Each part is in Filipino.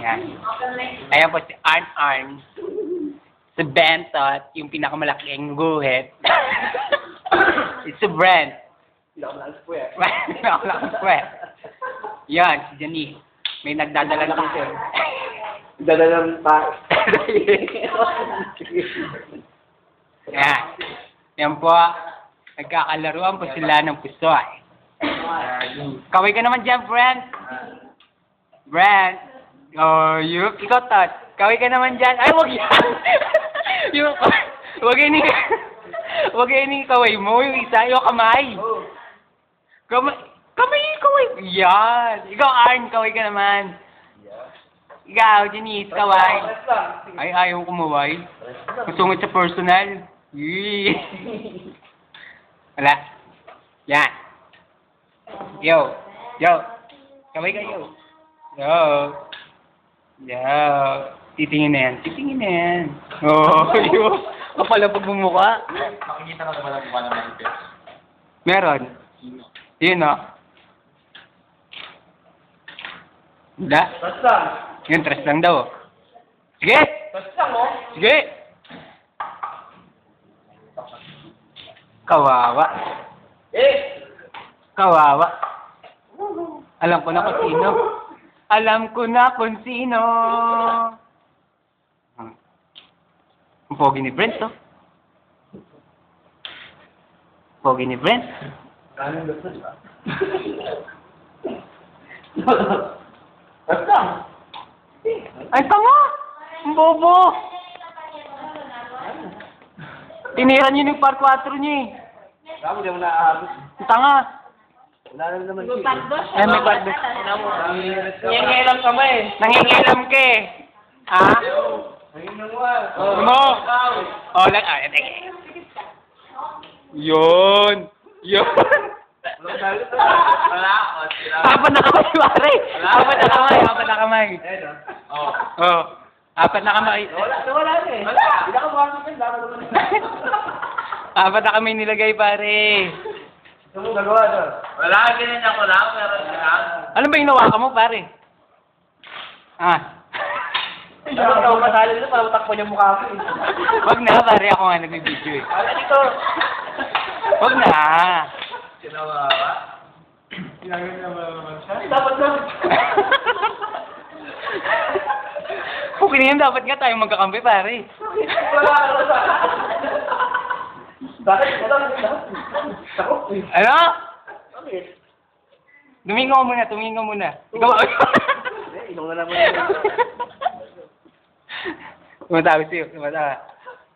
Yan. Ayan po si Arn. Si Bentot, yung pinakamalaking guhit. It's si Brent. Pinakamalaking puwet. Yan, si Janice. May nagdadala na kasi. Dadalang pa. Yan. Yan po. Nagkakalaruan po sila ng pusoy. Kaway ka naman dyan, Brent. Brent. Oh, ikaw, Tot. Kaway ka naman dyan. Ay, wag yan. Wag ini kaway mo. Yung isa, yung kamay. Kamay, kaway. Yan. Ikaw, Arn, kaway ka naman. Ikaw, Janice, kaway. Ay, ayaw kumaway. Masungit sa personal. Yee. Wala. Yan. Yo. Kaway kayo. Yo. Titingin na yan. Oh, yo. Kapala pag bumuka. Makikita ka naman ang mukha ng manifest. Meron. Sino? Yun, no? Wala. Basta. Yun, tres lang daw. Sige! Basta mo. Sige! Kawawa. Kawawa. Alam ko na kung sino. Ang pogi ni Brent, to. Pogi ni Brent. Anong gusto ba? Basta. Ay, tanga! Ang bobo! Tinira niyo yung par 4 niyo eh. Sabi mo na aabot. Ang tanga! Wala na naman May pardos. Ay, may pardos. Nangingilam ka ba eh? Nangingilam ka eh. Ha? Nangingilam mo ah. Mo! Oh, lang. Ah, ete. Yun! Wala. Apat na kamay, pare! Apat na kamay. Oh. Apat na kamay. Wala eh. Wala. Hindi ka buwasan ka. Apat na kamay nilagay, pare. Ito mo gagawa doon. Wala. Ganyan ako lang. Meron lang. Ano ba hinawakan mo, pare? Dapat ka umasali dito para utak mo yung mukha ko eh. Wag na, pare. Ako nga nagbibideo eh. Ano dito? Wag na. Sinawawa? Sinawawa siya? Dapat na. Okay na yun, dapat nga tayo magkakampi, pare. Wala ka sa... Bakit? Takot eh. Ano? Bakit? Tumingin ka muna. Ikaw. Ilong na naman yun. Tumatawa siyo.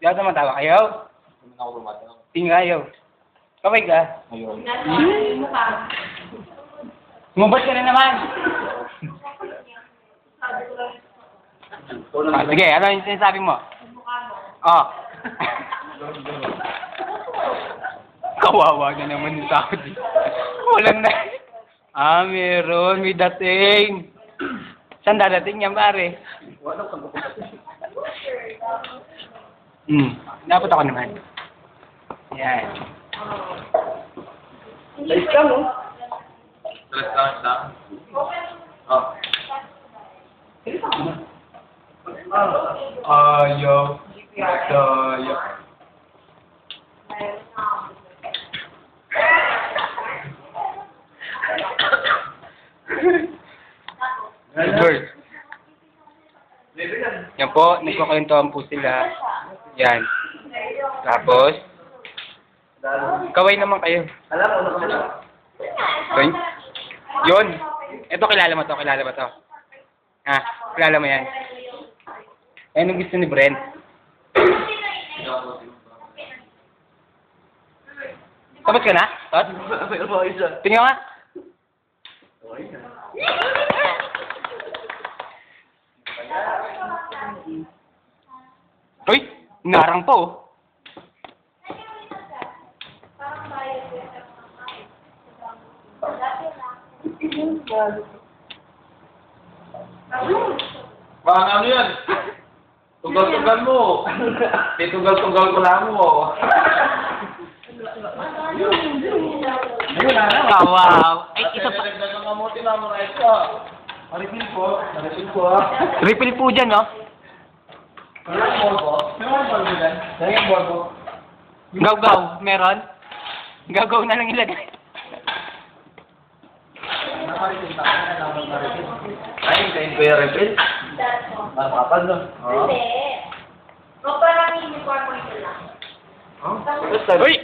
Diyan tumatawa kayo? Hindi na ako rumataw. Tingin kayo. Kamay ka. Ayun. Sumubad ka na naman. Sige, ano yung sinasabi mo? Oh. Kawawa na naman yung tao dito. Walang na. Meron. May dating. Saan dadating yan, pare? Dapat ako naman. Yan. Light ka mo. Light lang. Oh. Ayaw. Bird. Yan po, nagkukwentuhan po sila. Yan. Tapos, kaway naman kayo. Alam mo naman. Yun. Ito, kilala mo to. Kilala mo yan. Anong gusto ni Brent? Tapos ka na? Tot? Mayroon ba isa? Tingnan nga. Uy! Narang po. Baka ano yan? Tugal-tugal mo. Tugal-tugal ko lang mo. Wow. Ay, isa pa. Nagdagang kamuti na mga ito. Refill po. Refill po. Refill po dyan, no? Meron Borbo? Meron Borbo dyan? Meron Borbo? Gaw-gaw, meron? Gaw-gaw na lang ilagay. Nakaritin pa ako na naman maritin. Ay, hintayin ko yung refill. Kapag no? Oo. Hindi. O parang uniform mo ito lang. Uy!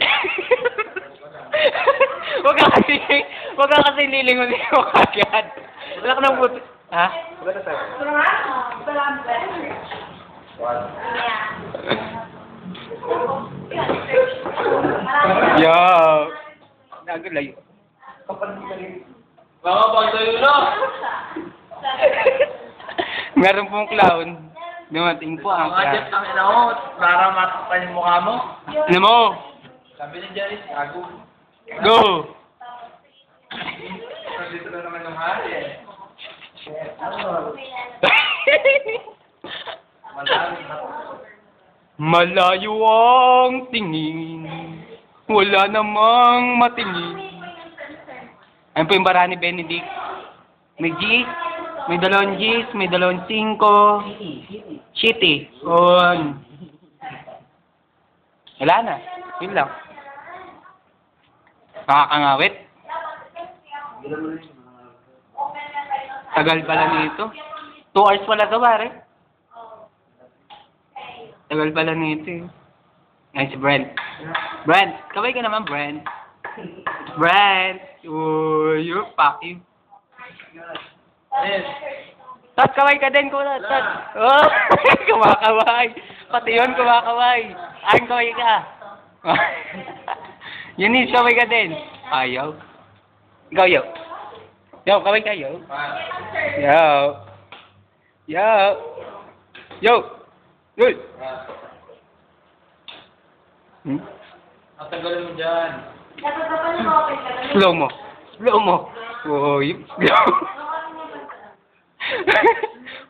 Huwag ka kasi lilingon mo kagad. Wala ka nang buti. Ha? Wala tayo. Parang Yo! Nagulayo. Mga pagdayo na! Meron pong clown. Dumating po ang Mga clown. Jeff, ang ina mo, para matakpan yung mukha mo. Ano mo? Sabi ni Janice, gago. Go! Dito na naman yung hari eh. Malayo ang tingin. Wala namang matingin. Ayun po yung bara ni Benedict. May G, may dalawang G's, may dalawang 5. Shitty. On. Wala na. Yun lang. Nakakangawit. Tagal pala nito. 2 hours pala to, pare. Tagal pala nito eh. Ay, si Brent. Brent, kaway ka naman, Brent. Brent! Uy, you're fucking. Yes. Tat, kaway ka din, kuya. Tat. Oh, kumakaway. Pati yun, kumakaway. Ayun, kaway ka. Yunis, kaway ka din. Ayaw. Ikaw, yo. Yo, kaway ka, yo. Yo. Yo. Yo. Yo. Hmm? Ang tagal mo dyan. Slow mo. Slow mo. Uy. Slow.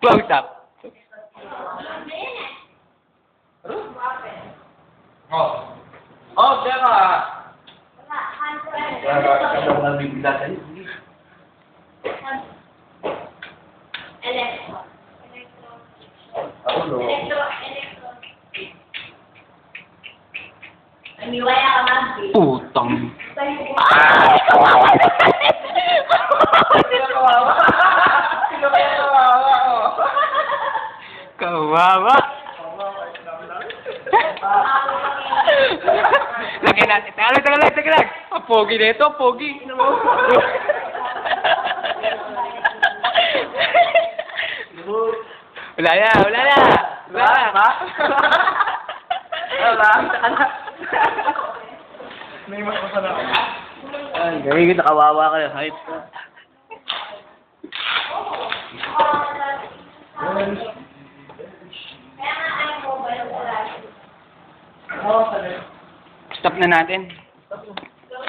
Close up. Oh. Oh, teka. Wala ka daw nabibigla sa'yo. Ako no. Aniwaya ka man, Putang. Ay, kawawa na. Sino kawawa? Sino kaya kawawa? Oh. Kawawa. Lagyan natin. Teka lang. Ang pogi na ito, ang pogi. Wala na. Ba? May mas masana ako. Ay, gawin kita kawawa ka na. Hype ka. Stop na natin.